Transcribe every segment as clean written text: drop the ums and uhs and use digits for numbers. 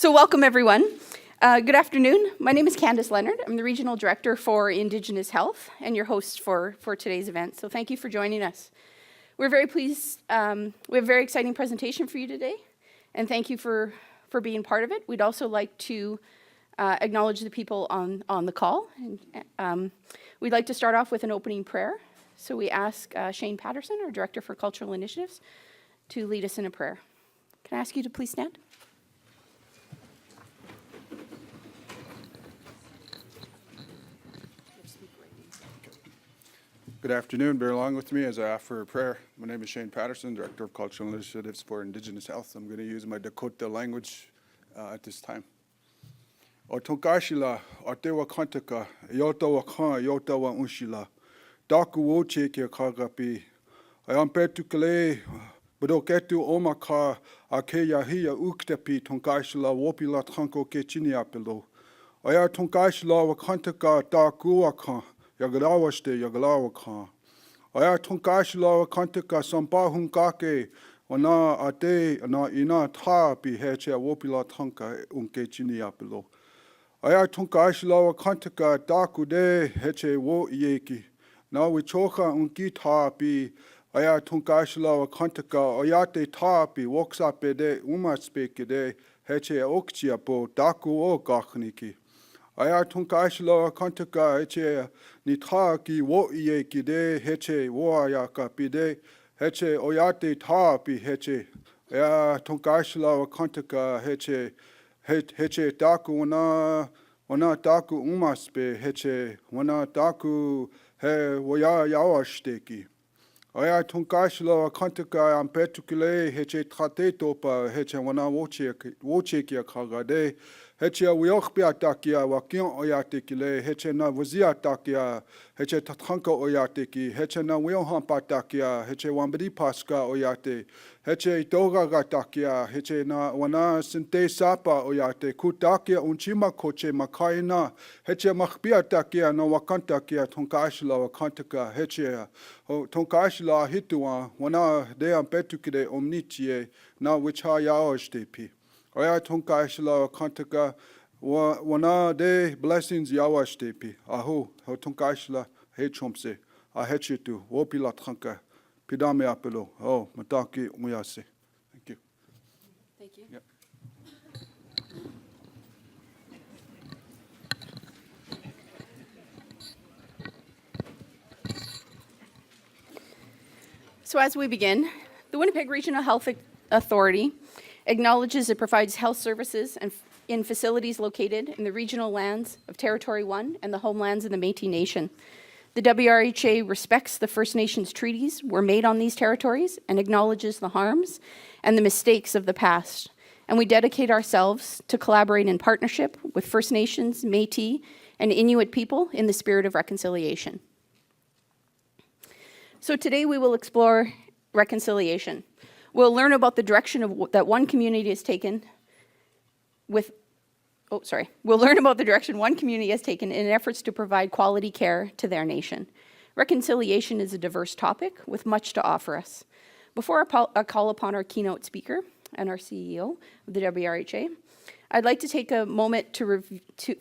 So welcome, everyone. Good afternoon. My name is Candice Leonard. I'm the Regional Director for Indigenous Health and your host for today's event. So thank you for joining us. We're very pleased. We have a very exciting presentation for you today, and thank you for being part of it. We'd also like to acknowledge the people on the call. And, we'd like to start off with an opening prayer. So we ask Shane Patterson, our Director for Cultural Initiatives, to lead us in a prayer. Can I ask you to please stand? Good afternoon. Bear along with me as I offer a prayer. My name is Shane Patterson, Director of Cultural Initiatives for Indigenous Health. I'm going to use my Dakota language at this time. O tonkashila, o tewa kantaka, yotawa khan, yotawa unshila. Daku woche ke kagapi. I am petukale, budoketu omaka, akeya hiya uktepi, tonkashila, wopila tanko ke chiniapelo. I am tonkashila wa kantaka, daku wakhan. Yagalawaste Yagalawaka. Aya Tunkashla Kantaka Sampa Hunkake, Wana Ate, Na Ina Tapi Heche Wopila Tanka Unke Chiniapilo. Aya Tunkashla Kantaka Dakude Heche Wo Yeki. Now we choka Unki Tapi, Aya Tunkashla Kantaka, Oyate Tapi, Woksapede, Umaspekede, Heche Okchiapo, Daku O Gachniki. Aya tunkashla kantaka heche nitaki wo iye kide heche wo ayaka pide heche oyate tapi heche aya tunkashla kantaka heche taku wana taku umaspe heche wana taku he woya yawashteki. Aya tunkashla kantaka ampetukile heche trate topa heche wana woche kia kagade heche wiochpia takia wakion oyatekile heche na wazia takia heche tatranka oyateki heche na wiohampa takia heche wambri paska oyate heche itoga takia heche na wana sinte sapa oyate kutakia unchima koche makaina heche machpia takia na wakantakia tunkashla wakantaka heche tonkashla hituwa wana de ampetukide omnitie na wicha yaoshdepi. Oya tunkashla kantaka wana de blessings yawashdepi. Aho tunkashla he chomse a hechitu wopila tranka pidame apelo. Oh mataki muyase. Thank you. Thank you. Yep. So as we begin, the Winnipeg Regional Health Authority acknowledges it provides health services in facilities located in the regional lands of Territory 1 and the homelands of the Métis Nation. The WRHA respects the First Nations treaties were made on these territories and acknowledges the harms and the mistakes of the past. And we dedicate ourselves to collaborate in partnership with First Nations, Métis, and Inuit people in the spirit of reconciliation. So today we will explore reconciliation. We'll learn about the direction that one community has taken We'll learn about the direction one community has taken in efforts to provide quality care to their nation. Reconciliation is a diverse topic with much to offer us. Before I call upon our keynote speaker and our CEO of the WRHA, I'd like to take a moment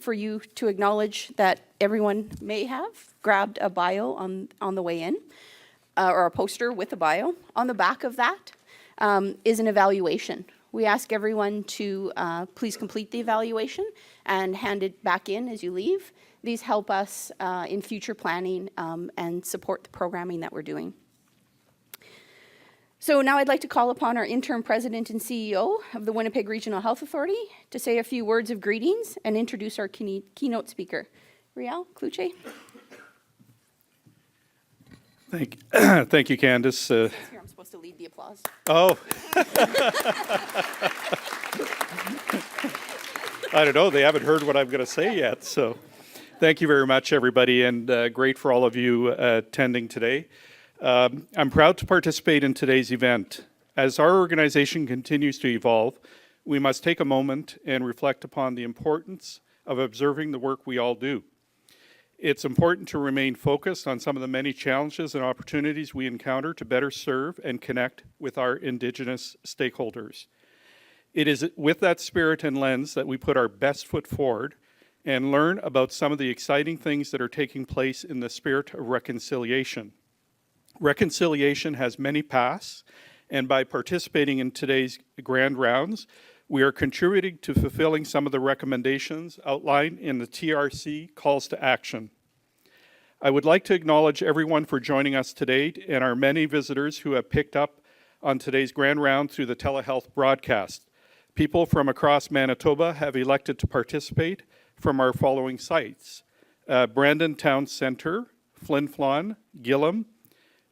for you to acknowledge that everyone may have grabbed a bio on the way in, or a poster with a bio. On the back of that is an evaluation. We ask everyone to please complete the evaluation and hand it back in as you leave. These help us in future planning and support the programming that we're doing. So now I'd like to call upon our interim president and CEO of the Winnipeg Regional Health Authority to say a few words of greetings and introduce our keynote speaker. Riel Kluche. Thank you, Candice. Here, I'm supposed to lead the applause. Oh. I don't know. They haven't heard what I'm going to say yet. So thank you very much, everybody, and great for all of you attending today. I'm proud to participate in today's event. As our organization continues to evolve, we must take a moment and reflect upon the importance of observing the work we all do. It's important to remain focused on some of the many challenges and opportunities we encounter to better serve and connect with our Indigenous stakeholders. It is with that spirit and lens that we put our best foot forward and learn about some of the exciting things that are taking place in the spirit of reconciliation. Reconciliation has many paths, and by participating in today's grand rounds, we are contributing to fulfilling some of the recommendations outlined in the TRC calls to action. I would like to acknowledge everyone for joining us today and our many visitors who have picked up on today's grand round through the telehealth broadcast. People from across Manitoba have elected to participate from our following sites: Brandon Town Centre, Flin Flon, Gillam,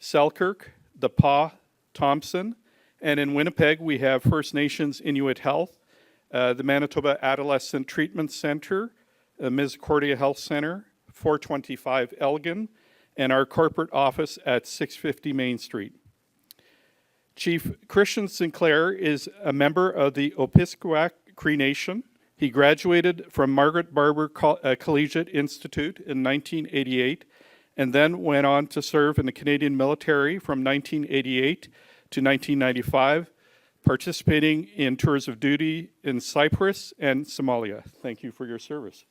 Selkirk, The Pas, Thompson, and in Winnipeg we have First Nations Inuit Health, the Manitoba Adolescent Treatment Centre, Misericordia Health Centre, 425 Elgin, and our corporate office at 650 Main Street. Chief Christian Sinclair is a member of the Opisquak Cree Nation. He graduated from Margaret Barber Collegiate Institute in 1988 and then went on to serve in the Canadian military from 1988 to 1995, participating in tours of duty in Cyprus and Somalia. Thank you for your service.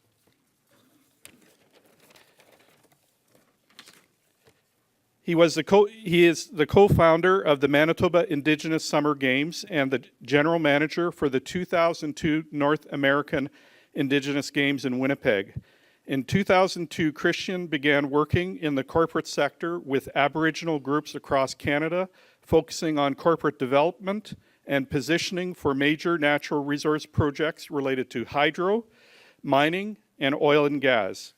He is the co-founder of the Manitoba Indigenous Summer Games and the general manager for the 2002 North American Indigenous Games in Winnipeg. In 2002, Christian began working in the corporate sector with Aboriginal groups across Canada, focusing on corporate development and positioning for major natural resource projects related to hydro, mining, and oil and gas.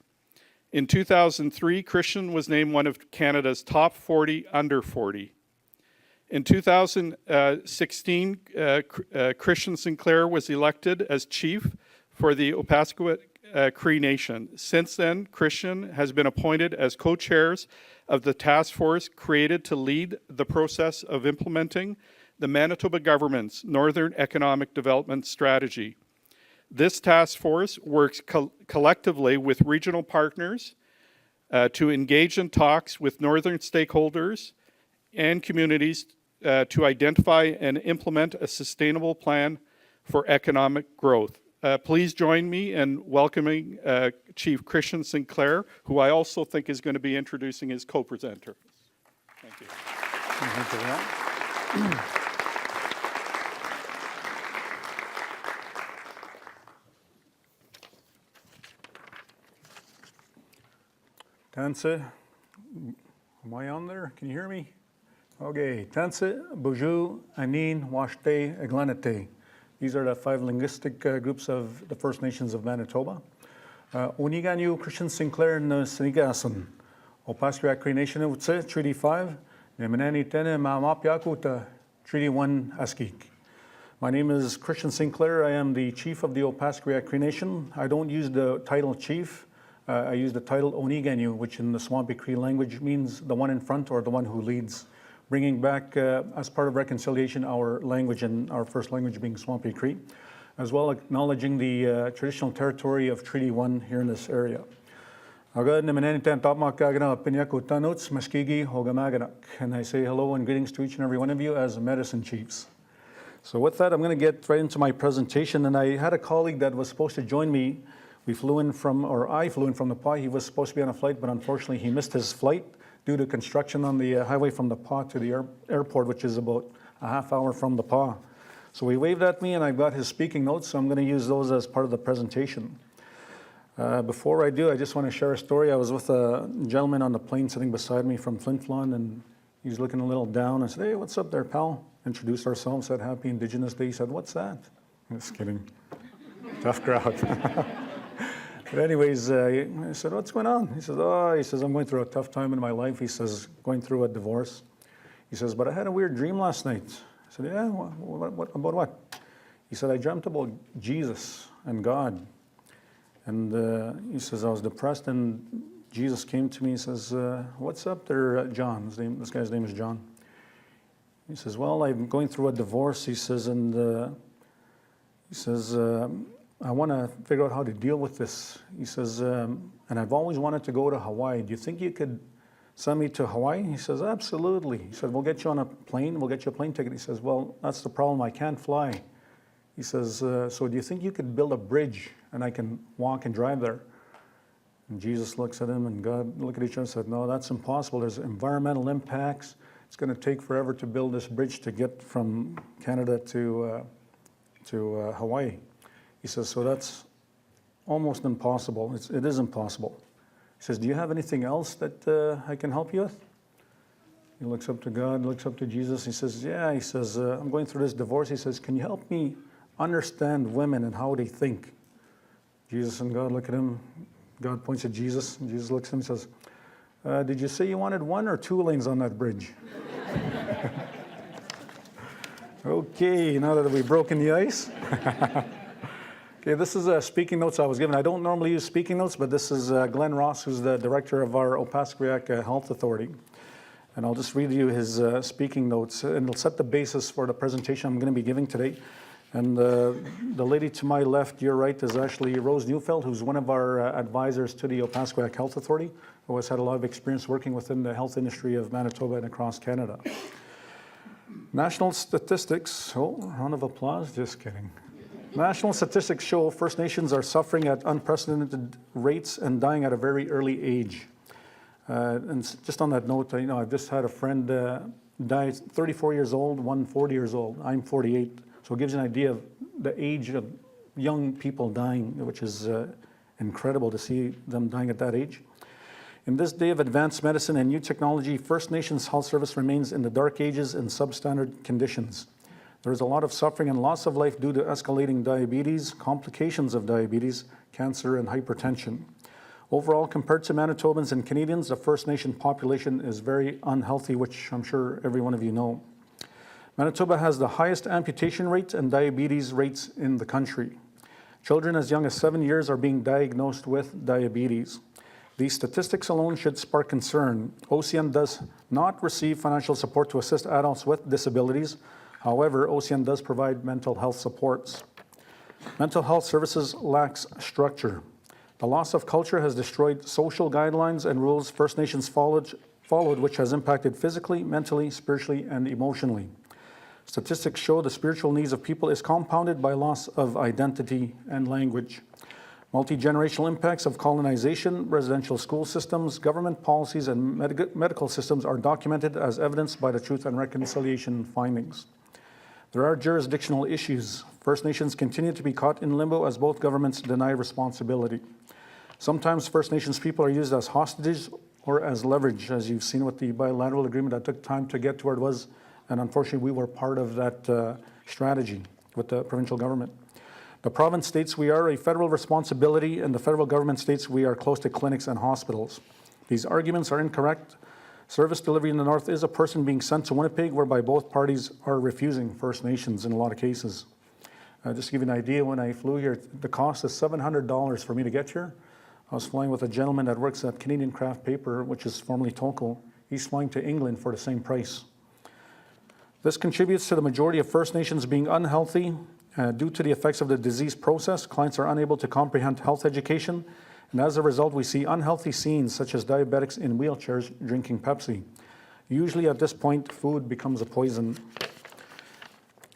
In 2003, Christian was named one of Canada's top 40 under 40. In 2016, Christian Sinclair was elected as chief for the Opaskwayak Cree Nation. Since then, Christian has been appointed as co-chairs of the task force created to lead the process of implementing the Manitoba government's Northern Economic Development Strategy. This task force works collectively with regional partners to engage in talks with northern stakeholders and communities to identify and implement a sustainable plan for economic growth. Please join me in welcoming Chief Christian Sinclair, who I also think is going to be introducing his co-presenter. Thank you. Thank you for that. Tanse, am I on there? Can you hear me? Okay. Tanse, Boju, Anin, Washte, Eglanete. These are the 5 linguistic groups of the First Nations of Manitoba. Oniganyu Christian Sinclair and Sinigasan. Opaskwayak Cree Nation Utse, Treaty 5. Nemanani Tene Mamapyakuta, Treaty 1 Askik. My name is Christian Sinclair. I am the chief of the Opaskwayak Cree Nation. I don't use the title chief. I use the title Oniganyu, which in the Swampy Cree language means the one in front or the one who leads, bringing back, as part of reconciliation, our language and our first language being Swampy Cree, as well acknowledging the traditional territory of Treaty 1 here in this area. And I say hello and greetings to each and every one of you as medicine chiefs. So with that, I'm going to get right into my presentation. And I had a colleague that was supposed to join me. I flew in from the Pas. He was supposed to be on a flight, but unfortunately he missed his flight due to construction on the highway from the Pas to the airport, which is about a half hour from the Pas. So he waved at me and I got his speaking notes, so I'm going to use those as part of the presentation. Before I do, I just want to share a story. I was with a gentleman on the plane sitting beside me from Flin Flon, and he was looking a little down. I said, "Hey, what's up there, pal?" Introduced ourselves, said, "Happy Indigenous Day." He said, "What's that?" Just kidding. Tough crowd. But anyways, I said, "What's going on?" He says, "I'm going through a tough time in my life." He says, "Going through a divorce." He says, "But I had a weird dream last night." I said, "Yeah, what about what?" He said, "I dreamt about Jesus and God." And he says, "I was depressed and Jesus came to me." He says, "What's up there, John?" This guy's name is John. He says, "Well, I'm going through a divorce." He says, and "I want to figure out how to deal with this." He says, "And I've always wanted to go to Hawaii. Do you think you could send me to Hawaii?" He says, "Absolutely." He said, "We'll get you on a plane. We'll get you a plane ticket." He says, "Well, that's the problem. I can't fly." He says, so do you think you could build a bridge and I can walk and drive there? And Jesus looks at him and God looked at each other and said, no, that's impossible. There's environmental impacts. It's going to take forever to build this bridge to get from Canada to Hawaii. He says, so that's almost impossible. It is impossible. He says, do you have anything else that I can help you with? He looks up to God, looks up to Jesus. He says, yeah. He says, I'm going through this divorce. He says, can you help me understand women and how they think? Jesus and God look at him. God points at Jesus. And Jesus looks at him and says, did you say you wanted 1 or 2 lanes on that bridge? Okay, now that we've broken the ice. Okay, this is speaking notes I was given. I don't normally use speaking notes, but this is Glenn Ross, who's the director of our Opaskwayak Health Authority. And I'll just read you his speaking notes, and it'll set the basis for the presentation I'm going to be giving today. And the lady to my left, your right, is actually Rose Neufeld, who's one of our advisors to the Opaskwayak Health Authority, who has had a lot of experience working within the health industry of Manitoba and across Canada. National statistics, oh, round of applause, just kidding. National statistics show First Nations are suffering at unprecedented rates and dying at a very early age. And just on that note, I've just had a friend die 34 years old, one 40 years old. I'm 48. So it gives you an idea of the age of young people dying, which is incredible to see them dying at that age. In this day of advanced medicine and new technology, First Nations Health Service remains in the dark ages and substandard conditions. There is a lot of suffering and loss of life due to escalating diabetes, complications of diabetes, cancer, and hypertension. Overall, compared to Manitobans and Canadians, the First Nation population is very unhealthy, which I'm sure every one of you know. Manitoba has the highest amputation rates and diabetes rates in the country. Children as young as 7 years are being diagnosed with diabetes. These statistics alone should spark concern. OCN does not receive financial support to assist adults with disabilities. However, OCN does provide mental health supports. Mental health services lacks structure. The loss of culture has destroyed social guidelines and rules First Nations followed, which has impacted physically, mentally, spiritually, and emotionally. Statistics show the spiritual needs of people is compounded by loss of identity and language. Multi-generational impacts of colonization, residential school systems, government policies, and medical systems are documented as evidenced by the Truth and Reconciliation findings. There are jurisdictional issues. First Nations continue to be caught in limbo as both governments deny responsibility. Sometimes First Nations people are used as hostages or as leverage, as you've seen with the bilateral agreement that took time to get to where it was, and unfortunately we were part of that strategy with the provincial government. The province states we are a federal responsibility, and the federal government states we are close to clinics and hospitals. These arguments are incorrect. Service delivery in the north is a person being sent to Winnipeg, whereby both parties are refusing First Nations in a lot of cases. Just to give you an idea, when I flew here, the cost is $700 for me to get here. I was flying with a gentleman that works at Canadian Craft Paper, which is formerly Toco. He's flying to England for the same price. This contributes to the majority of First Nations being unhealthy. Due to the effects of the disease process, clients are unable to comprehend health education, and as a result, we see unhealthy scenes such as diabetics in wheelchairs drinking Pepsi. Usually at this point, food becomes a poison.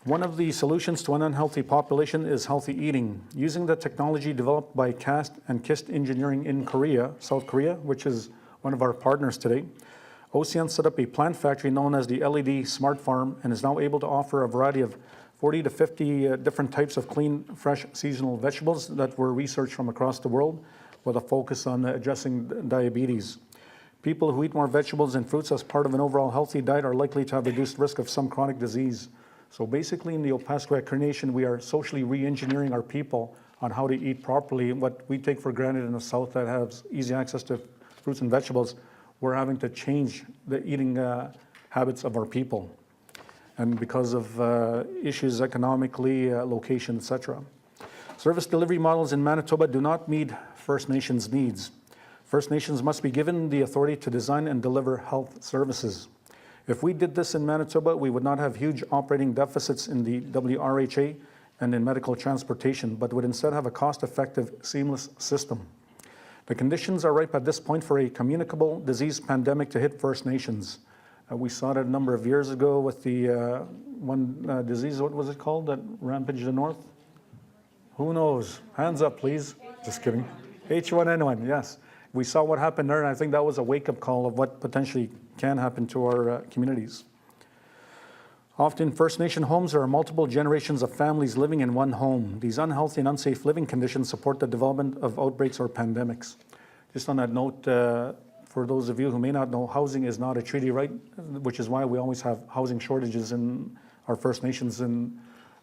One of the solutions to an unhealthy population is healthy eating. Using the technology developed by CAST and KIST Engineering in Korea, South Korea, which is one of our partners today, OCN set up a plant factory known as the LED Smart Farm and is now able to offer a variety of 40 to 50 different types of clean, fresh, seasonal vegetables that were researched from across the world with a focus on addressing diabetes. People who eat more vegetables and fruits as part of an overall healthy diet are likely to have reduced risk of some chronic disease. So basically in the Opaskwayak Nation, we are socially re-engineering our people on how to eat properly. What we take for granted in the South that has easy access to fruits and vegetables, we're having to change the eating habits of our people. And because of issues economically, location, etc. Service delivery models in Manitoba do not meet First Nations needs. First Nations must be given the authority to design and deliver health services. If we did this in Manitoba, we would not have huge operating deficits in the WRHA and in medical transportation, but would instead have a cost-effective, seamless system. The conditions are ripe at this point for a communicable disease pandemic to hit First Nations. We saw that a number of years ago with the one disease, what was it called, that rampaged the north? Who knows? Hands up, please. Just kidding. H1N1, yes. We saw what happened there, and I think that was a wake-up call of what potentially can happen to our communities. Often, First Nation homes, there are multiple generations of families living in one home. These unhealthy and unsafe living conditions support the development of outbreaks or pandemics. Just on that note, for those of you who may not know, housing is not a treaty right, which is why we always have housing shortages in our First Nations. And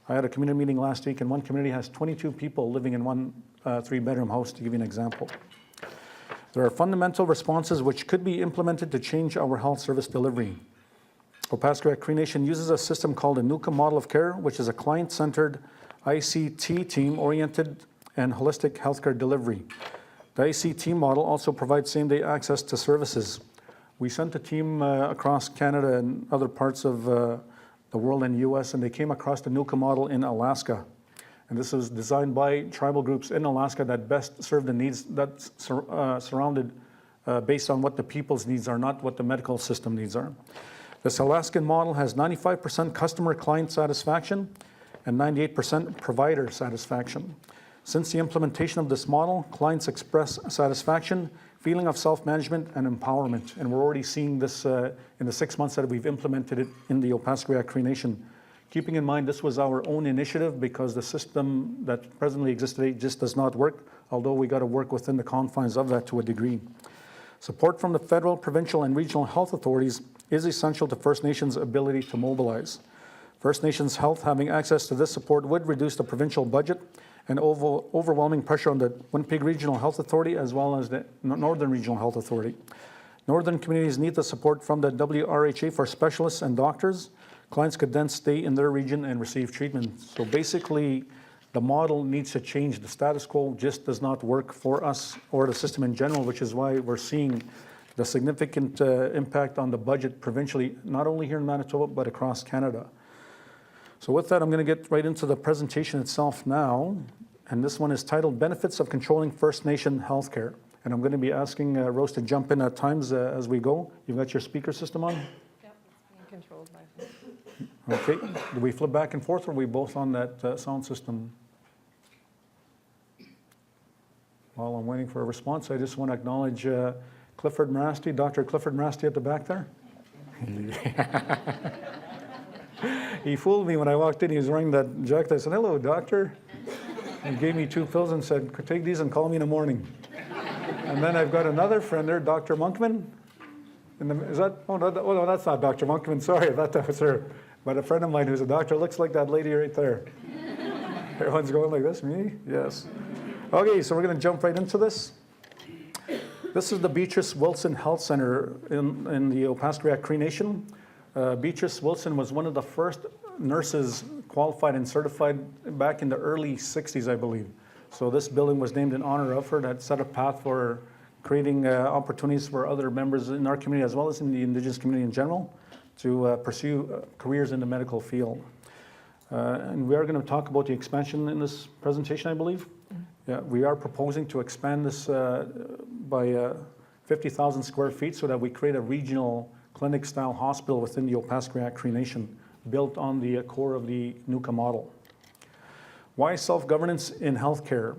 I had a community meeting last week, and one community has 22 people living in one 3-bedroom house, to give you an example. There are fundamental responses which could be implemented to change our health service delivery. Opaskwayak Cree Nation uses a system called a Nuka model of care, which is a client-centered ICT team-oriented and holistic healthcare delivery. The ICT model also provides same-day access to services. We sent a team across Canada and other parts of the world and US, and they came across the Nuka model in Alaska. And this was designed by tribal groups in Alaska that best serve the needs that surrounded based on what the people's needs are, not what the medical system needs are. This Alaskan model has 95% customer client satisfaction and 98% provider satisfaction. Since the implementation of this model, clients express satisfaction, feeling of self-management, and empowerment. And we're already seeing this in the 6 months that we've implemented it in the Opaskwayak Cree Nation. Keeping in mind this was our own initiative because the system that presently exists today just does not work, although we got to work within the confines of that to a degree. Support from the federal, provincial, and regional health authorities is essential to First Nations' ability to mobilize. First Nations Health having access to this support would reduce the provincial budget and overwhelming pressure on the Winnipeg Regional Health Authority as well as the Northern Regional Health Authority. Northern communities need the support from the WRHA for specialists and doctors. Clients could then stay in their region and receive treatment. So basically, the model needs to change. The status quo just does not work for us or the system in general, which is why we're seeing the significant impact on the budget provincially, not only here in Manitoba, but across Canada. So with that, I'm going to get right into the presentation itself now. And this one is titled Benefits of Controlling First Nation Healthcare. And I'm going to be asking Rose to jump in at times as we go. You've got your speaker system on? Yep, it's being controlled by phone. Okay. Do we flip back and forth, or are we both on that sound system? While I'm waiting for a response, I just want to acknowledge Clifford Marasti, Dr. Clifford Marasti at the back there. He fooled me when I walked in. He was wearing that jacket. I said, "Hello, doctor." He gave me 2 pills and said, "Take these and call me in the morning." And then I've got another friend there, Dr. Monkman. Is that? Oh, no, that's not Dr. Monkman. Sorry, I thought that was her. But a friend of mine who's a doctor looks like that lady right there. Everyone's going like this. Me? Yes. Okay, so we're going to jump right into this. This is the Beatrice Wilson Health Center in the Opaskwayak Cree Nation. Beatrice Wilson was one of the first nurses qualified and certified back in the early 60s, I believe. So this building was named in honor of her. That set a path for creating opportunities for other members in our community as well as in the Indigenous community in general to pursue careers in the medical field. And we are going to talk about the expansion in this presentation, I believe. Yeah, we are proposing to expand this by 50,000 square feet so that we create a regional clinic-style hospital within the Opaskwayak Cree Nation, built on the core of the Nuka model. Why self-governance in healthcare?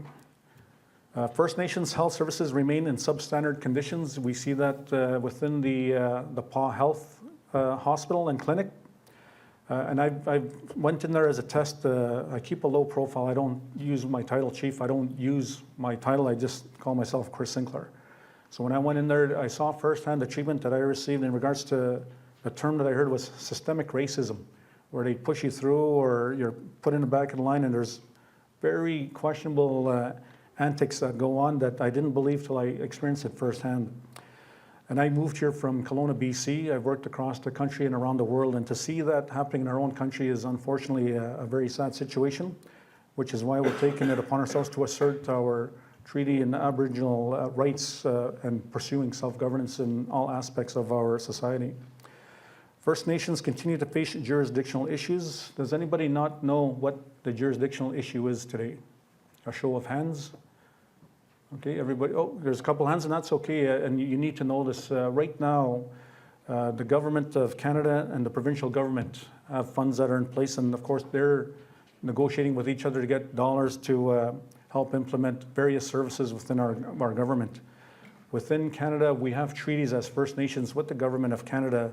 First Nations health services remain in substandard conditions. We see that within the PAW Health Hospital and Clinic. And I went in there as a test. I keep a low profile. I don't use my title chief. I don't use my title. I just call myself Chris Sinclair. So when I went in there, I saw firsthand the treatment that I received in regards to the term that I heard was systemic racism, where they push you through or you're put in the back of the line and there's very questionable antics that go on that I didn't believe till I experienced it firsthand. And I moved here from Kelowna, BC. I've worked across the country and around the world, and to see that happening in our own country is unfortunately a very sad situation, which is why we're taking it upon ourselves to assert our treaty and Aboriginal rights and pursuing self-governance in all aspects of our society. First Nations continue to face jurisdictional issues. Does anybody not know what the jurisdictional issue is today? A show of hands. Okay, everybody. Oh, there's a couple hands, and that's okay. And you need to know this. Right now, the government of Canada and the provincial government have funds that are in place, and of course, they're negotiating with each other to get dollars to help implement various services within our government. Within Canada, we have treaties as First Nations with the Government of Canada.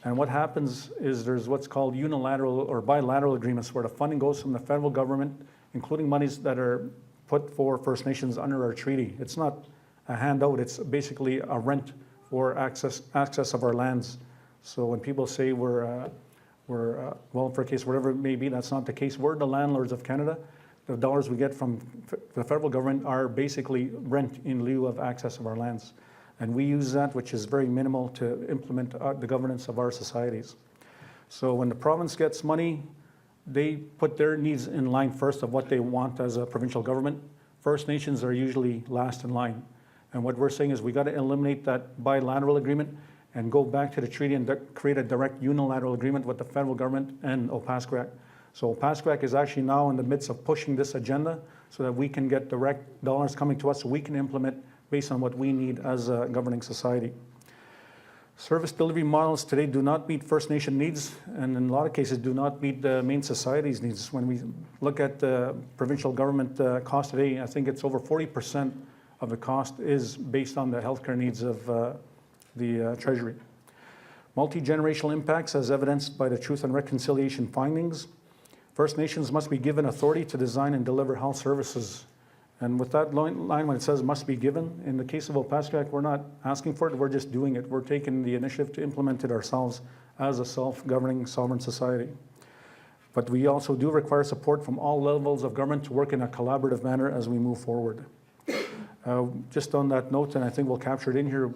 And what happens is there's what's called unilateral or bilateral agreements where the funding goes from the federal government, including monies that are put for First Nations under our treaty. It's not a handout, it's basically a rent for access of our lands. So when people say we're welfare case, whatever it may be, that's not the case. We're the landlords of Canada. The dollars we get from the federal government are basically rent in lieu of access of our lands. And we use that, which is very minimal, to implement the governance of our societies. So when the province gets money, they put their needs in line first of what they want as a provincial government. First Nations are usually last in line. And what we're saying is we got to eliminate that bilateral agreement and go back to the treaty and create a direct unilateral agreement with the federal government and Opaskwayak. So Opaskwayak is actually now in the midst of pushing this agenda so that we can get direct dollars coming to us so we can implement based on what we need as a governing society. Service delivery models today do not meet First Nation needs, and in a lot of cases do not meet the main society's needs. When we look at the provincial government cost today, I think it's over 40% of the cost is based on the healthcare needs of the Treasury. Multi-generational impacts as evidenced by the Truth and Reconciliation findings. First Nations must be given authority to design and deliver health services. And with that line when it says must be given, in the case of Opaskwayak, we're not asking for it, we're just doing it. We're taking the initiative to implement it ourselves as a self-governing sovereign society. But we also do require support from all levels of government to work in a collaborative manner as we move forward. Just on that note, and I think we'll capture it in here,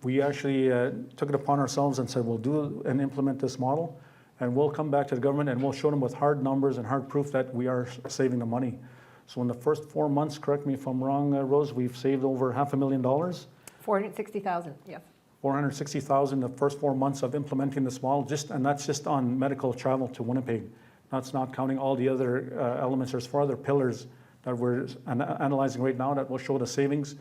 we actually took it upon ourselves and said we'll do and implement this model, and we'll come back to the government and we'll show them with hard numbers and hard proof that we are saving the money. So in the first 4 months, correct me if I'm wrong, Rose, we've saved over $500,000. 460,000, yes. 460,000 the first 4 months of implementing this model, and that's just on medical travel to Winnipeg. That's not counting all the other elements. There's 4 other pillars that we're analyzing right now that will show the savings.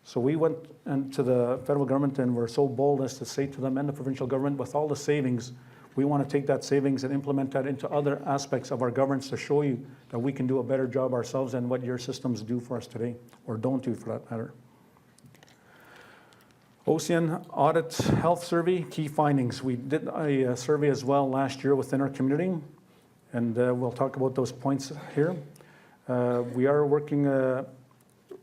So we went into the federal government and we're so bold as to say to them and the provincial government, with all the savings, we want to take that savings and implement that into other aspects of our governance to show you that we can do a better job ourselves than what your systems do for us today, or don't do for that matter. OCN Audit Health Survey, key findings. We did a survey as well last year within our community, and we'll talk about those points here. We are working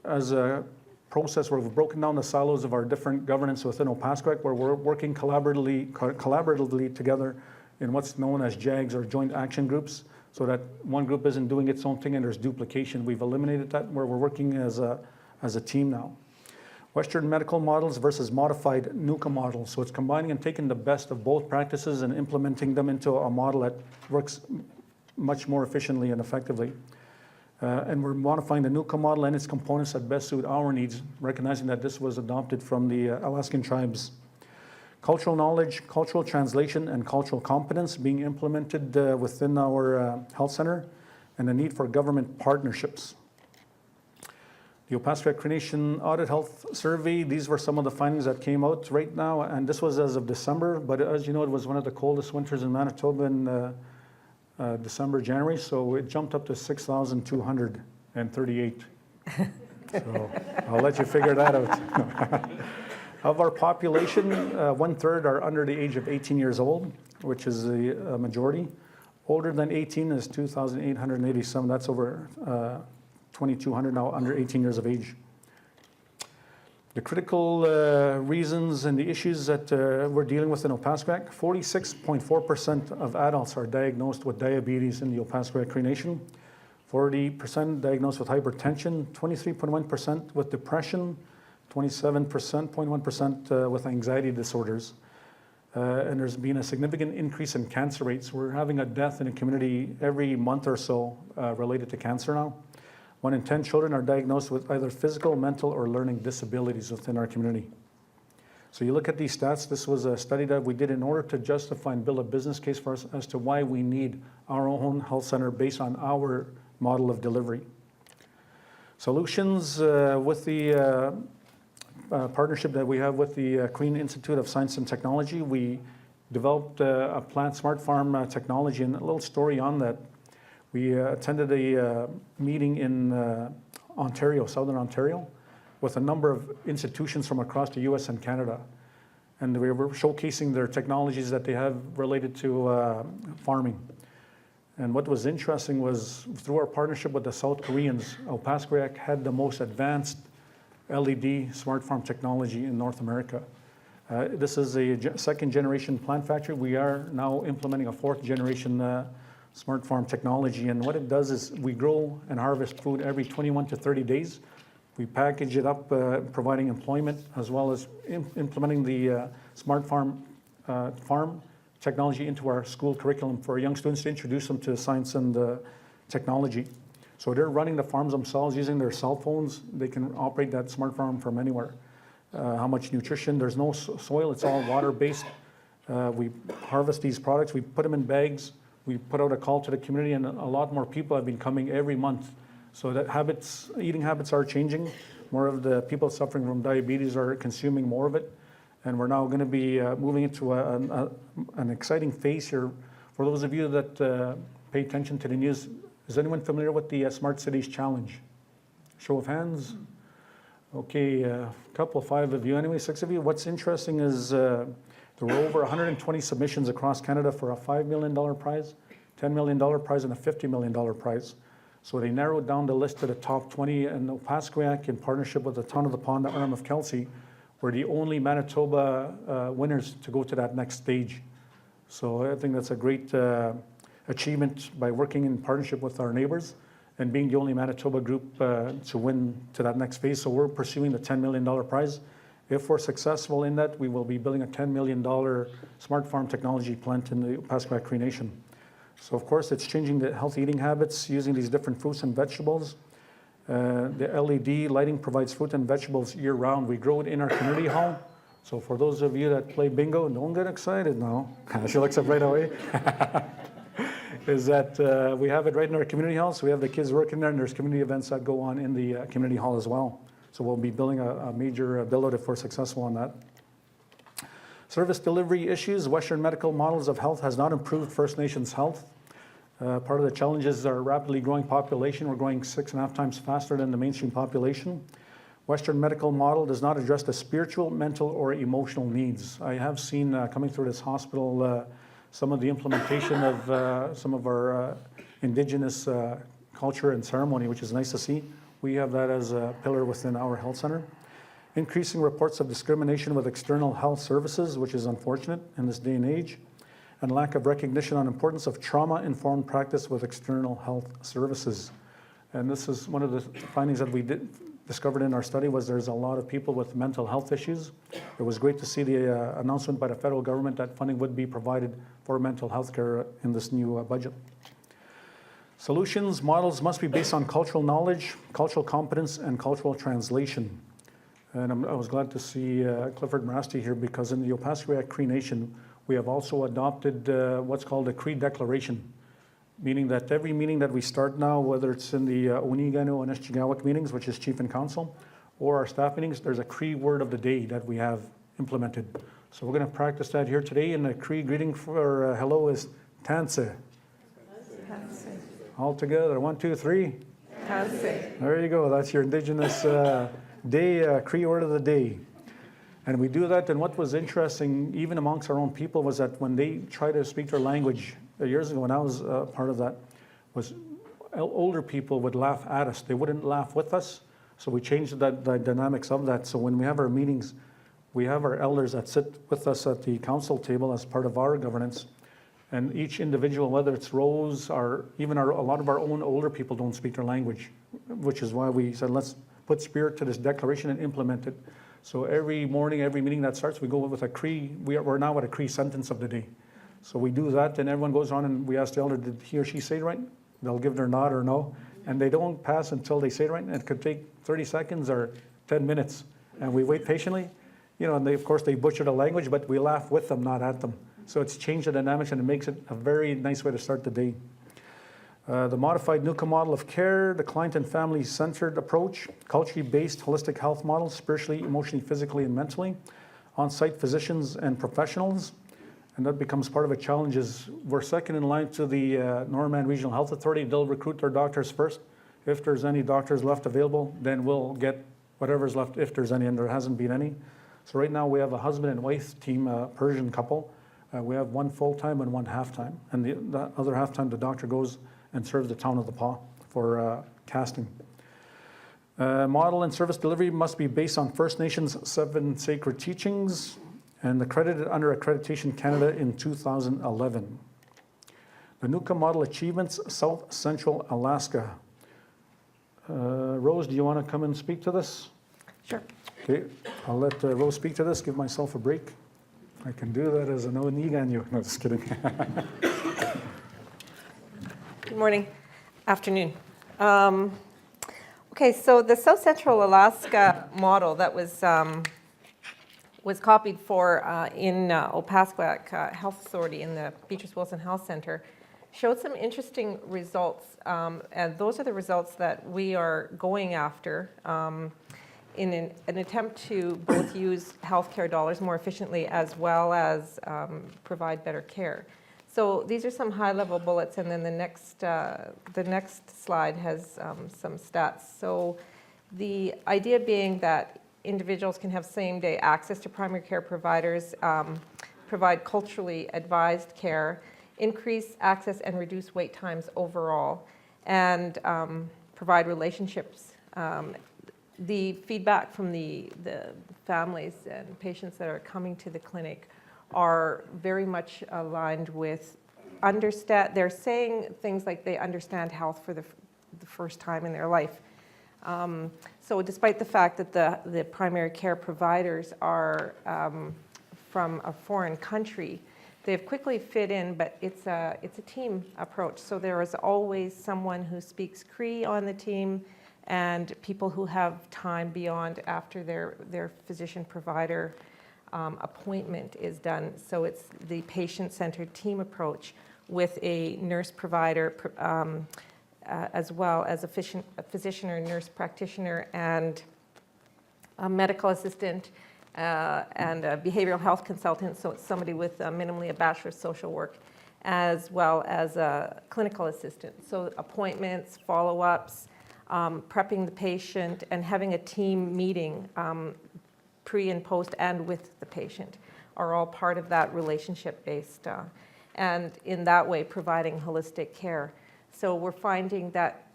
as a process where we've broken down the silos of our different governance within Opaskwayak, where we're working collaboratively together in what's known as JAGs, or joint action groups, so that one group isn't doing its own thing and there's duplication. We've eliminated that, where we're working as a team now. Western medical models versus modified Nuka models. So it's combining and taking the best of both practices and implementing them into a model that works much more efficiently and effectively. And we're modifying the Nuka model and its components that best suit our needs, recognizing that this was adopted from the Alaskan tribes. Cultural knowledge, cultural translation, and cultural competence being implemented within our health center, and the need for government partnerships. The Opaskwayak Cree Nation Audit Health Survey, these were some of the findings that came out right now, and this was as of December, but as you know, it was one of the coldest winters in Manitoba in December, January, so it jumped up to 6,238. So I'll let you figure that out. Of our population, 1/3 are under the age of 18 years old, which is the majority. Older than 18 is 2,887. That's over 2,200 now under 18 years of age. The critical reasons and the issues that we're dealing with in Opaskwayak, 46.4% of adults are diagnosed with diabetes in the Opaskwayak Cree Nation, 40% diagnosed with hypertension, 23.1% with depression, 27.1% with anxiety disorders. And there's been a significant increase in cancer rates. We're having a death in the community every month or so related to cancer now. 1 in 10 children are diagnosed with either physical, mental, or learning disabilities within our community. So you look at these stats, this was a study that we did in order to justify and build a business case for us as to why we need our own health center based on our model of delivery. Solutions with the partnership that we have with the Queen Institute of Science and Technology, we developed a plant smart farm technology, and a little story on that. We attended a meeting in Ontario, Southern Ontario, with a number of institutions from across the US and Canada. And we were showcasing their technologies that they have related to farming. And what was interesting was through our partnership with the South Koreans, Opaskwayak had the most advanced LED smart farm technology in North America. This is a second generation plant factory. We are now implementing a fourth generation smart farm technology. And what it does is we grow and harvest food every 21 to 30 days. We package it up, providing employment, as well as implementing the smart farm technology into our school curriculum for young students to introduce them to science and technology. So they're running the farms themselves using their cell phones. They can operate that smart farm from anywhere. How much nutrition, there's no soil, it's all water-based. We harvest these products, we put them in bags, we put out a call to the community, and a lot more people have been coming every month. So that eating habits are changing. More of the people suffering from diabetes are consuming more of it. And we're now going to be moving into an exciting phase here. For those of you that pay attention to the news, is anyone familiar with the Smart Cities Challenge? Show of hands. Okay, a couple, 5 of you, anyway, 6 of you. What's interesting is there were over 120 submissions across Canada for a $5 million prize, $10 million prize, and a $50 million prize. So they narrowed down the list to the top 20, and Opaskwayak, in partnership with the Town of the Pond, the arm of Kelsey, were the only Manitoba winners to go to that next stage. So I think that's a great achievement by working in partnership with our neighbors and being the only Manitoba group to win to that next phase. So we're pursuing the $10 million prize. If we're successful in that, we will be building a $10 million smart farm technology plant in the Opaskwayak Cree Nation. So of course, it's changing the healthy eating habits using these different fruits and vegetables. The LED lighting provides fruit and vegetables year-round. We grow it in our community hall. So for those of you that play bingo, don't get excited now. She looks up right away. Is that we have it right in our community hall. So we have the kids working there, and there's community events that go on in the community hall as well. So we'll be building a major build-out if we're successful on that. Service delivery issues. Western medical models of health has not improved First Nations health. Part of the challenges is our rapidly growing population. We're growing 6.5 times faster than the mainstream population. Western medical model does not address the spiritual, mental, or emotional needs. I have seen coming through this hospital some of the implementation of some of our Indigenous culture and ceremony, which is nice to see. We have that as a pillar within our health center. Increasing reports of discrimination with external health services, which is unfortunate in this day and age. And lack of recognition on importance of trauma-informed practice with external health services. And this is one of the findings that we discovered in our study was there's a lot of people with mental health issues. It was great to see the announcement by the federal government that funding would be provided for mental health care in this new budget. Solutions models must be based on cultural knowledge, cultural competence, and cultural translation. And I was glad to see Clifford Marasti here because in the Opaskwayak Cree Nation, we have also adopted what's called a Cree Declaration, meaning that every meeting that we start now, whether it's in the Onigano and Eshigawak meetings, which is Chief and Council, or our staff meetings, there's a Cree word of the day that we have implemented. So we're going to practice that here today, and the Cree greeting for hello is Tanse. All together, 1, 2, 3. Tanse. There you go, that's your Indigenous day, Cree word of the day. And we do that, and what was interesting, even amongst our own people, was that when they try to speak their language, years ago when I was part of that, was older people would laugh at us. They wouldn't laugh with us. So we changed the dynamics of that. So when we have our meetings, we have our elders that sit with us at the council table as part of our governance. And each individual, whether it's Rose or even a lot of our own older people don't speak their language, which is why we said, let's put spirit to this declaration and implement it. So every morning, every meeting that starts, we go with a Cree, we're now at a Cree sentence of the day. So we do that, and everyone goes on, and we ask the elder, did he or she say it right? They'll give their nod or no, and they don't pass until they say it right, and it could take 30 seconds or 10 minutes, and we wait patiently. You know, and of course, they butcher the language, but we laugh with them, not at them. So it's changed the dynamics, and it makes it a very nice way to start the day. The modified Nuka model of care, the client and family-centered approach, culturally-based holistic health models, spiritually, emotionally, physically, and mentally, on-site physicians and professionals, and that becomes part of a challenge, is we're second in line to the Norman Regional Health Authority. They'll recruit their doctors first. If there's any doctors left available, then we'll get whatever's left, if there's any, and there hasn't been any. So right now we have a husband and wife team, a Persian couple. We have one full-time and one half-time, and the other half-time the doctor goes and serves the town of the Pas for casting. Model and service delivery must be based on First Nations 7 sacred teachings and accredited under Accreditation Canada in 2011. The Nuka model achievements, South Central Alaska. Rose, do you want to come and speak to this? Sure. Okay, I'll let Rose speak to this, give myself a break. I can do that as an ONEG on you. No, just kidding. Good morning, afternoon. Okay, so the South Central Alaska model that was copied for in Opaskwack Health Authority in the Beatrice Wilson Health Center showed some interesting results, and those are the results that we are going after in an attempt to both use healthcare dollars more efficiently as well as provide better care. So these are some high-level bullets, and then the next slide has some stats. So the idea being that individuals can have same-day access to primary care providers, provide culturally advised care, increase access and reduce wait times overall, and provide relationships. The feedback from the families and patients that are coming to the clinic are very much aligned with they're saying things like they understand health for the first time in their life. So despite the fact that the primary care providers are from a foreign country, they've quickly fit in, but it's a team approach. So there is always someone who speaks Cree on the team and people who have time beyond after their physician provider appointment is done. So it's the patient-centered team approach with a nurse provider as well as a physician or nurse practitioner and a medical assistant and a behavioral health consultant, so it's somebody with minimally a Bachelor of Social Work, as well as a clinical assistant. So appointments, follow-ups, prepping the patient, and having a team meeting pre and post and with the patient are all part of that relationship-based and in that way providing holistic care. So we're finding that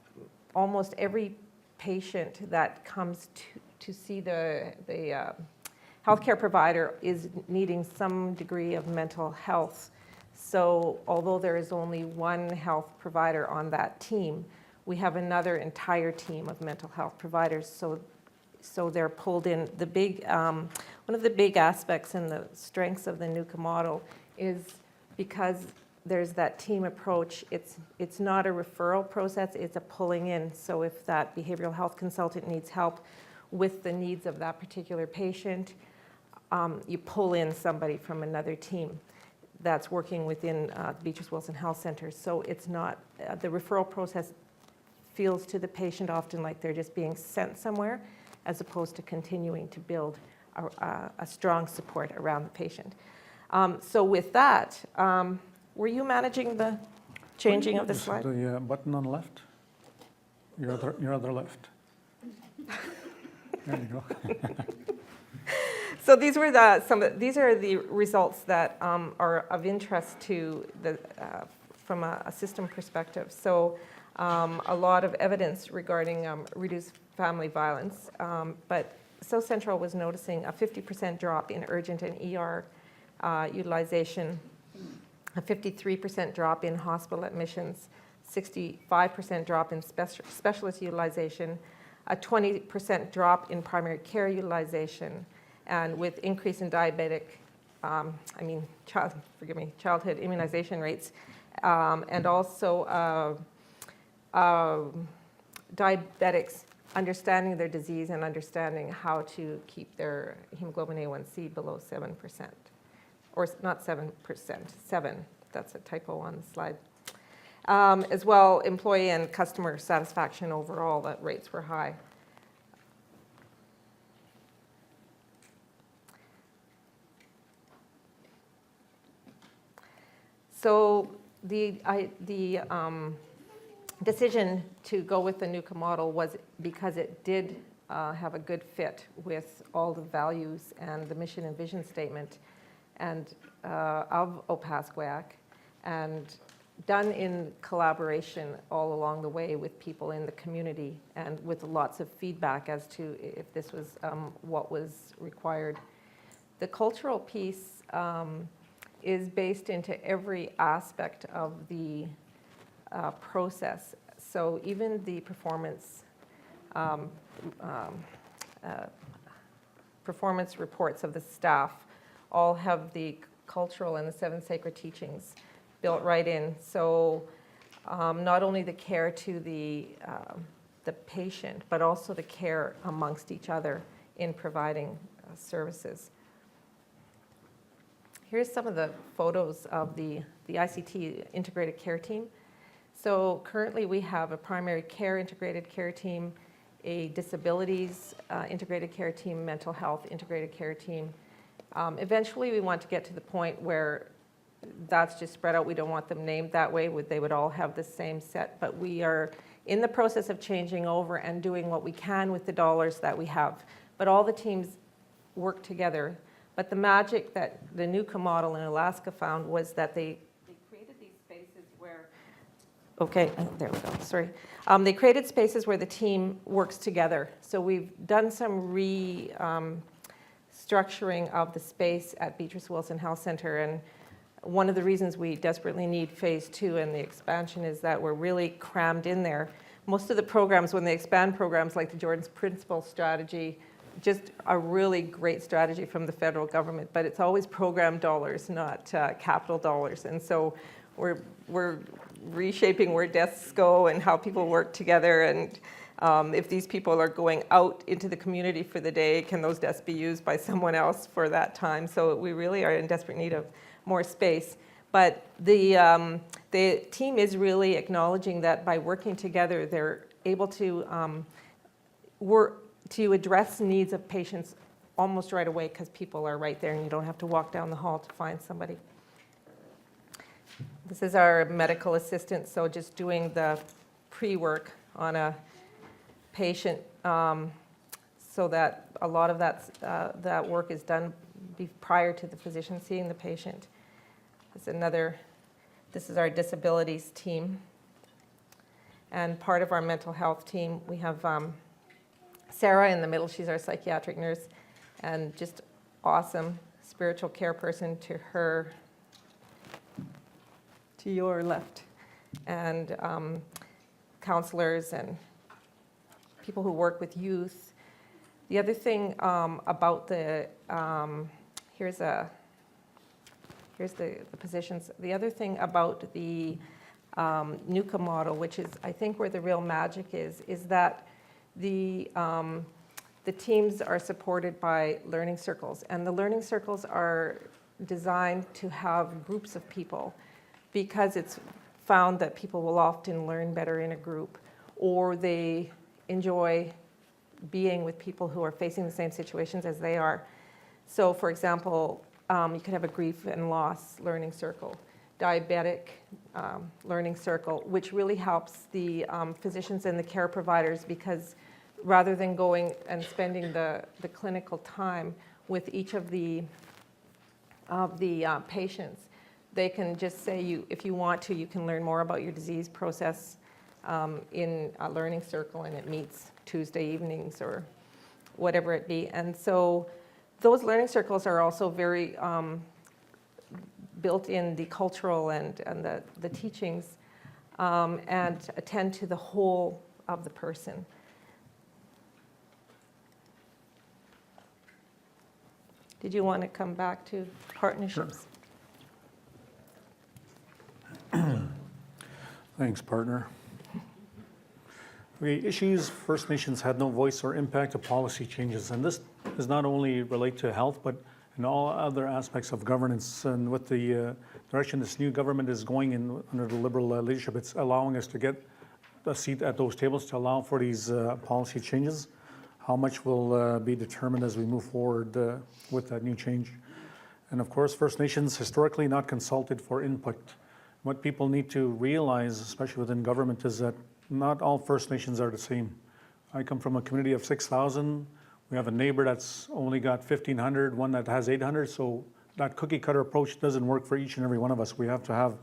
almost every patient that comes to see the healthcare provider is needing some degree of mental health. So although there is only one health provider on that team, we have another entire team of mental health providers. So they're pulled in. One of the big aspects and the strengths of the Nuka model is because there's that team approach, it's not a referral process, it's a pulling in. So if that behavioral health consultant needs help with the needs of that particular patient, you pull in somebody from another team that's working within Beatrice Wilson Health Center. So it's not, the referral process feels to the patient often like they're just being sent somewhere, as opposed to continuing to build a strong support around the patient. So with that, were you managing the changing of the slide? The button on the left? Your other left. There you go. So these were these are the results that are of interest to from a system perspective. So a lot of evidence regarding reduced family violence, but South Central was noticing a 50% drop in urgent and ER utilization, a 53% drop in hospital admissions, 65% drop in specialist utilization, a 20% drop in primary care utilization, and with increase in childhood immunization rates, and also diabetics understanding their disease and understanding how to keep their hemoglobin A1C below 7%, or not 7%, 7. That's a typo on the slide. As well, employee and customer satisfaction overall, that rates were high. So the decision to go with the Nuka model was because it did have a good fit with all the values and the mission and vision statement and of Opaskwayak, and done in collaboration all along the way with people in the community and with lots of feedback as to if this was what was required. The cultural piece is based into every aspect of the process. So even the performance reports of the staff all have the cultural and the 7 sacred teachings built right in. So not only the care to the patient, but also the care amongst each other in providing services. Here's some of the photos of the ICT integrated care team. So currently we have a primary care integrated care team, a disabilities integrated care team, mental health integrated care team. Eventually we want to get to the point where that's just spread out. We don't want them named that way. They would all have the same set, but we are in the process of changing over and doing what we can with the dollars that we have. But all the teams work together. But the magic that the Nuka model in Alaska found was that they created these spaces where, okay, there we go, sorry. They created spaces where the team works together. So we've done some structuring of the space at Beatrice Wilson Health Center, and one of the reasons we desperately need phase 2 and the expansion is that we're really crammed in there. Most of the programs, when they expand programs like the Jordan's Principle strategy, just a really great strategy from the federal government, but it's always program dollars, not capital dollars. And so we're reshaping where desks go and how people work together, and if these people are going out into the community for the day, can those desks be used by someone else for that time? So we really are in desperate need of more space. But the team is really acknowledging that by working together, they're able to work to address needs of patients almost right away because people are right there and you don't have to walk down the hall to find somebody. This is our medical assistant, so just doing the pre-work on a patient so that a lot of that work is done prior to the physician seeing the patient. This is our disabilities team. And part of our mental health team, we have Sarah in the middle. She's our psychiatric nurse and just awesome spiritual care person to her, to your left, and counselors and people who work with youth. The other thing about here's the positions. The other thing about the Nuka model, which is I think where the real magic is that the teams are supported by learning circles, and the learning circles are designed to have groups of people because it's found that people will often learn better in a group, or they enjoy being with people who are facing the same situations as they are. So for example, you could have a grief and loss learning circle, diabetic learning circle, which really helps the physicians and the care providers, because rather than going and spending the clinical time with each of the patients, they can just say, if you want to, you can learn more about your disease process in a learning circle, and it meets Tuesday evenings or whatever it be. And so those learning circles are also very built in the cultural and the teachings and attend to the whole of the person. Did you want to come back to partnerships? Sure. Thanks, partner. The issues First Nations had no voice or impact of policy changes, and this does not only relate to health, but in all other aspects of governance. And with the direction this new government is going in under the Liberal leadership, it's allowing us to get a seat at those tables to allow for these policy changes. How much will be determined as we move forward with that new change. And of course, First Nations historically not consulted for input what people need to realize, especially within government, is that not all First Nations are the same. I come from a community of 6,000. We have a neighbor that's only got 1,500, one that has 800. So that cookie cutter approach doesn't work for each and every one of us. We have to have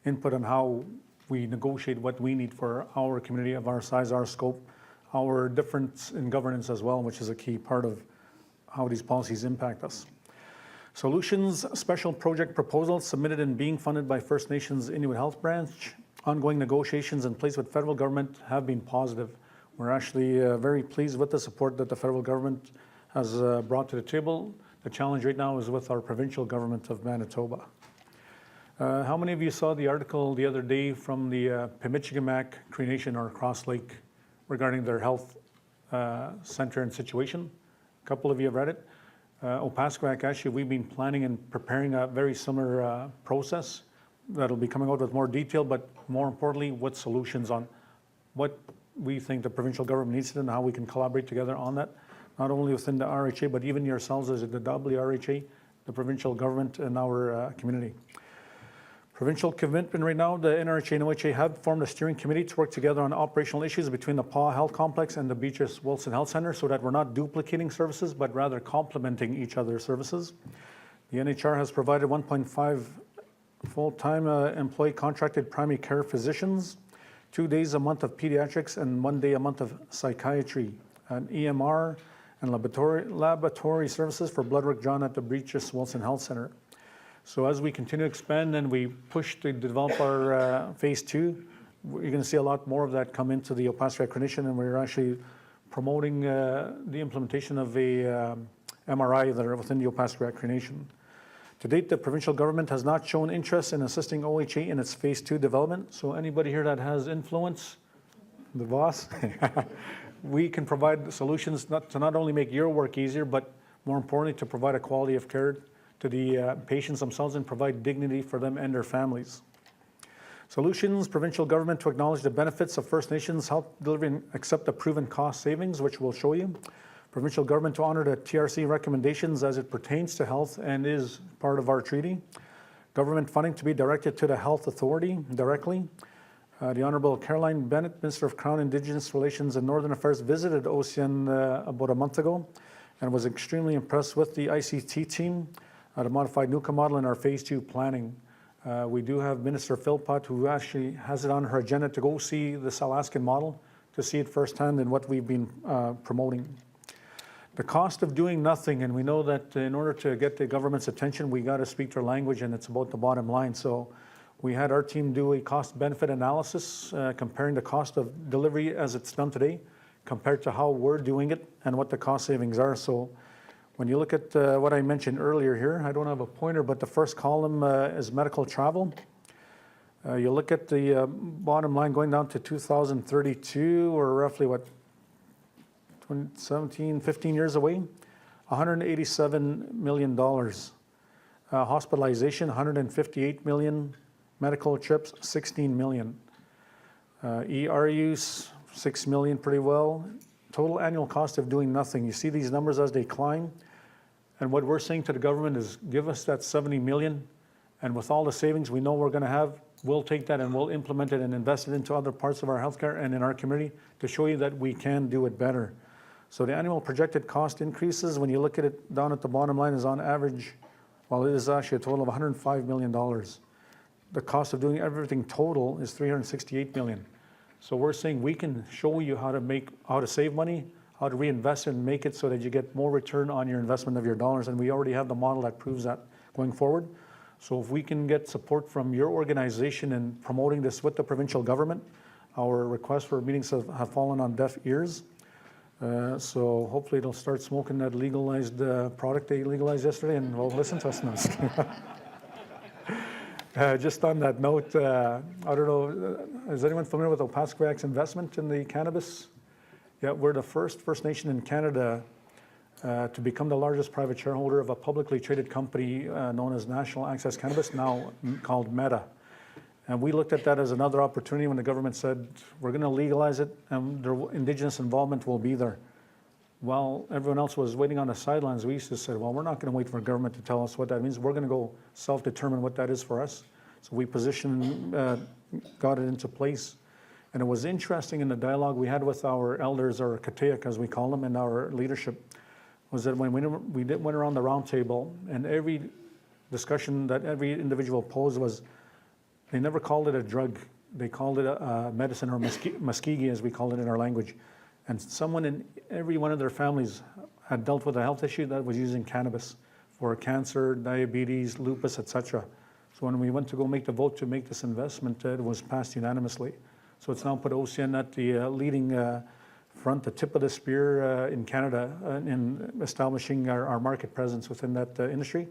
input on how we negotiate what we need for our community of our size, our scope, our difference in governance as well, which is a key part of how these policies impact us. Solutions, special project proposals submitted and being funded by First Nations Inuit Health Branch. Ongoing negotiations in place with federal government have been positive. We're actually very pleased with the support that the federal government has brought to the table. The challenge right now is with our provincial government of Manitoba. How many of you saw the article the other day from the Pimichigamak Cree Nation or Cross Lake regarding their health center and situation? A couple of you have read it. Opaskwayak, actually, we've been planning and preparing a very similar process that'll be coming out with more detail, but more importantly, what solutions on what we think the provincial government needs and how we can collaborate together on that, not only within the RHA, but even yourselves as the WRHA, the provincial government, and our community. Provincial commitment right now, the NRHA and OHA have formed a steering committee to work together on operational issues between the PAW Health Complex and the Beaches Wilson Health Center so that we're not duplicating services, but rather complementing each other's services. The NHR has provided 1.5 full-time employee contracted primary care physicians, 2 days a month of pediatrics, and 1 day a month of psychiatry, and EMR and laboratory services for blood work drawn at the Beaches Wilson Health Center. So as we continue to expand and we push to develop our phase 2, you're going to see a lot more of that come into the Opaskwayak Cree Nation, and we're actually promoting the implementation of a MRI that are within the Opaskwayak Cree Nation. To date, the provincial government has not shown interest in assisting OHA in its phase 2 development. So anybody here that has influence, the boss, we can provide solutions to not only make your work easier, but more importantly, to provide a quality of care to the patients themselves and provide dignity for them and their families. Solutions, provincial government to acknowledge the benefits of First Nations health delivery and accept the proven cost savings, which we'll show you. Provincial government to honor the TRC recommendations as it pertains to health and is part of our treaty. Government funding to be directed to the Health Authority directly. The Honourable Caroline Bennett, Minister of Crown, Indigenous Relations and Northern Affairs, visited Ocean about a month ago and was extremely impressed with the ICT team, the modified Nuka model in our phase 2 planning. We do have Minister Philpott, who actually has it on her agenda to go see the Alaskan model, to see it firsthand and what we've been promoting. The cost of doing nothing, and we know that in order to get the government's attention, we got to speak their language, and it's about the bottom line. So we had our team do a cost-benefit analysis, comparing the cost of delivery as it's done today, compared to how we're doing it and what the cost savings are. So when you look at what I mentioned earlier here, I don't have a pointer, but the first column is medical travel. You look at the bottom line going down to 2032, or roughly what, 17, 15 years away, $187 million. Hospitalization, 158 million. Medical trips, 16 million. ER use, 6 million pretty well. Total annual cost of doing nothing. You see these numbers as they climb. And what we're saying to the government is give us that 70 million. And with all the savings we know we're going to have, we'll take that and we'll implement it and invest it into other parts of our healthcare and in our community to show you that we can do it better. So the annual projected cost increases, when you look at it down at the bottom line, is on average, well, it is actually a total of $105 million. The cost of doing everything total is $368 million. So we're saying we can show you how to save money, how to reinvest and make it so that you get more return on your investment of your dollars. And we already have the model that proves that going forward. So if we can get support from your organization in promoting this with the provincial government, our requests for meetings have fallen on deaf ears. So hopefully it'll start smoking that legalized product they legalized yesterday, and we'll listen to us now. Just on that note, I don't know, is anyone familiar with Opaskwaяк's investment in the cannabis? Yeah, we're the first First Nation in Canada to become the largest private shareholder of a publicly traded company known as National Access Cannabis, now called Meta. And we looked at that as another opportunity when the government said, we're going to legalize it and their Indigenous involvement will be there. While everyone else was waiting on the sidelines, we used to say, well, we're not going to wait for government to tell us what that means. We're going to go self-determine what that is for us. So we got it into place. And it was interesting in the dialogue we had with our elders, or Kateak as we call them, and our leadership, was that when we went around the round table, and every discussion that every individual posed was, they never called it a drug. They called it a medicine, or muskegee as we call it in our language. And someone in every one of their families had dealt with a health issue that was using cannabis for cancer, diabetes, lupus, etc. So when we went to go make the vote to make this investment, it was passed unanimously. So it's now put OCN at the leading front, the tip of the spear in Canada in establishing our market presence within that industry,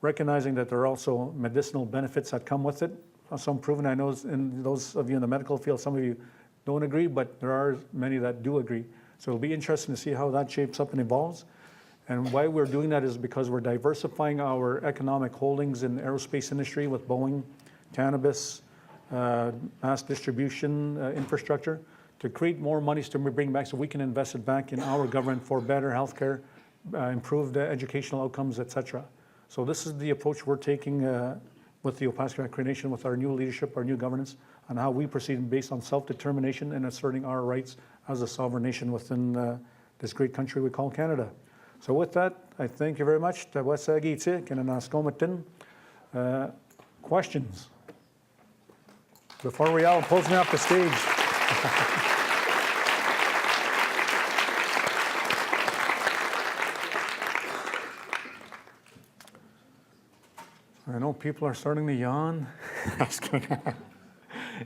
recognizing that there are also medicinal benefits that come with it. Some proven, I know, in those of you in the medical field, some of you don't agree, but there are many that do agree. So it'll be interesting to see how that shapes up and evolves. And why we're doing that is because we're diversifying our economic holdings in the aerospace industry with Boeing, cannabis, mass distribution infrastructure, to create more monies to bring back so we can invest it back in our government for better healthcare, improved educational outcomes, etc. So this is the approach we're taking with the Opaskwayak Cree Nation, with our new leadership, our new governance, on how we proceed based on self-determination and asserting our rights as a sovereign nation within this great country we call Canada. So with that, I thank you very much. Questions? Before Rial pulls me off the stage. I know people are starting to yawn.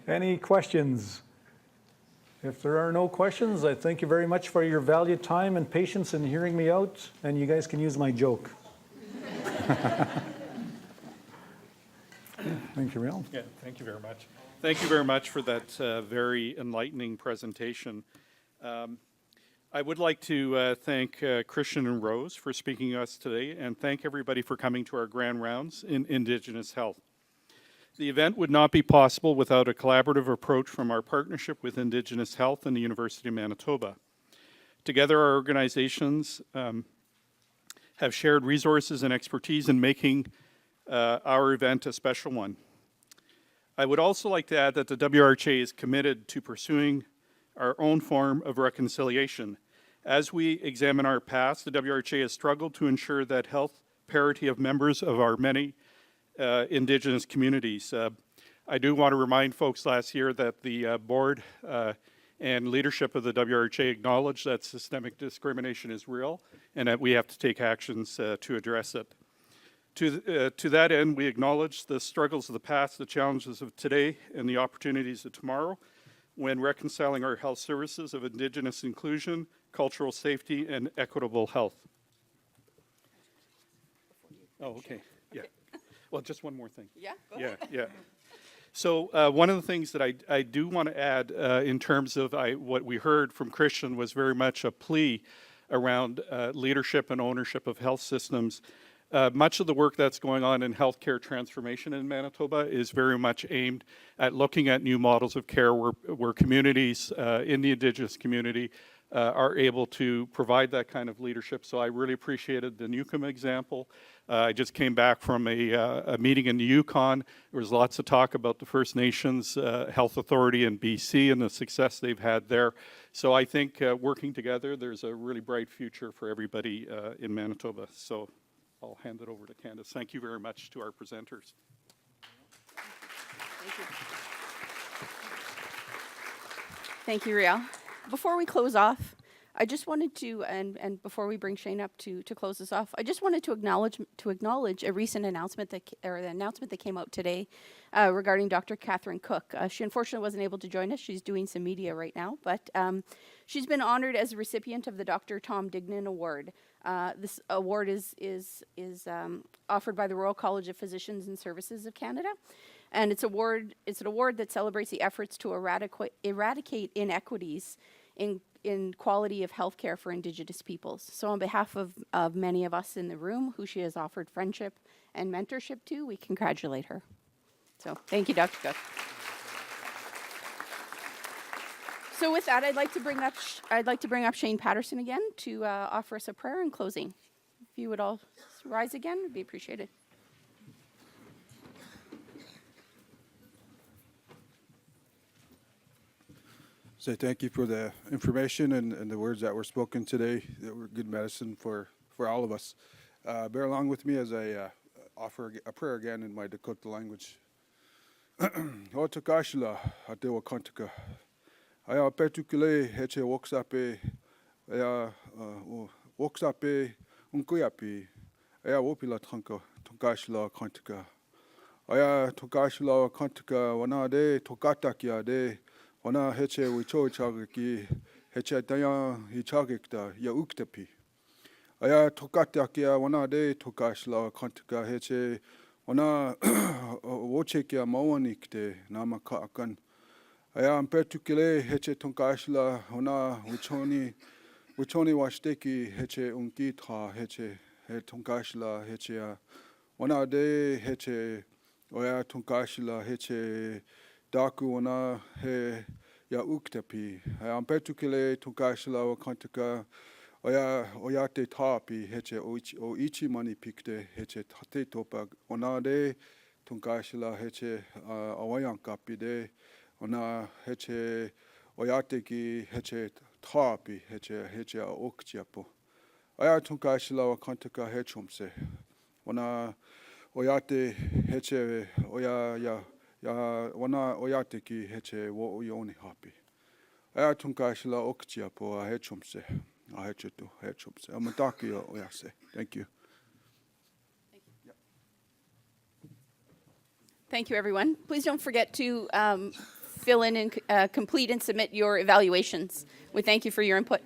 Any questions? If there are no questions, I thank you very much for your valued time and patience in hearing me out, and you guys can use my joke. Thank you, Rial. Yeah, thank you very much. Thank you very much for that very enlightening presentation. I would like to thank Christian and Rose for speaking to us today, and thank everybody for coming to our grand rounds in Indigenous health. The event would not be possible without a collaborative approach from our partnership with Indigenous Health and the University of Manitoba. Together, our organizations have shared resources and expertise in making our event a special one. I would also like to add that the WRHA is committed to pursuing our own form of reconciliation. As we examine our past, the WRHA has struggled to ensure that health parity of members of our many Indigenous communities. I do want to remind folks last year that the board and leadership of the WRHA acknowledged that systemic discrimination is real and that we have to take actions to address it. To that end, we acknowledge the struggles of the past, the challenges of today, and the opportunities of tomorrow when reconciling our health services of Indigenous inclusion, cultural safety, and equitable health. Oh, okay. Yeah. Well, just one more thing. Yeah, go ahead. Yeah. So one of the things that I do want to add in terms of what we heard from Christian was very much a plea around leadership and ownership of health systems. Much of the work that's going on in healthcare transformation in Manitoba is very much aimed at looking at new models of care where communities in the Indigenous community are able to provide that kind of leadership. So I really appreciated the Nuka example. I just came back from a meeting in the Yukon. There was lots of talk about the First Nations Health Authority in BC and the success they've had there. So I think working together, there's a really bright future for everybody in Manitoba. So I'll hand it over to Candace. Thank you very much to our presenters. Thank you. Thank you, Rial. Before we close off, I just wanted to, and before we bring Shane up to close this off, I just wanted to acknowledge a recent announcement the announcement that came out today regarding Dr. Catherine Cook. She unfortunately wasn't able to join us. She's doing some media right now, but she's been honored as a recipient of the Dr. Tom Dignan Award. This award is offered by the Royal College of Physicians and Services of Canada, and it's an award that celebrates the efforts to eradicate inequities in quality of healthcare for Indigenous peoples. So on behalf of many of us in the room who she has offered friendship and mentorship to, we congratulate her. So thank you, Dr. Cook. So with that, I'd like to bring up Shane Patterson again to offer us a prayer in closing. If you would all rise again, it'd be appreciated. Say thank you for the information and the words that were spoken today that were good medicine for all of us. Bear along with me as I offer a prayer again in my Dakota language. O takashila atewa kontaka. Aya petukule heche woksape. Aya woksape unkuyapi. Aya wopila tranko takashila kontaka. Aya takashila kontaka wana de tokatakia de. Wana heche wicho chagaki heche daya hichagikta ya uktapi. Aya tokatakia wana de tokashla kontaka heche wana wochekia mawanikte namaka akan. Aya ampertukile heche tokashla wana wichoni washteki heche unkitra heche he tokashla heche wana de heche oya tokashla heche daku wana he ya uktapi. Am petukile tukashila wa kantaka oya te tapi heche o ichi mani pikte heche tate topa ona de tukashila heche awayankapi de ona heche oyate ki heche tapi heche okchiapo. Oya tukashila wa kantaka hechumse. Ona oyate heche oya ya wana oyate ki heche wo oyoni happy. Aya tunkashila okchia po a hechumse. A hechetu hechumse. Amataki oyase. Thank you. Thank you, everyone. Please don't forget to fill in and complete and submit your evaluations. We thank you for your input.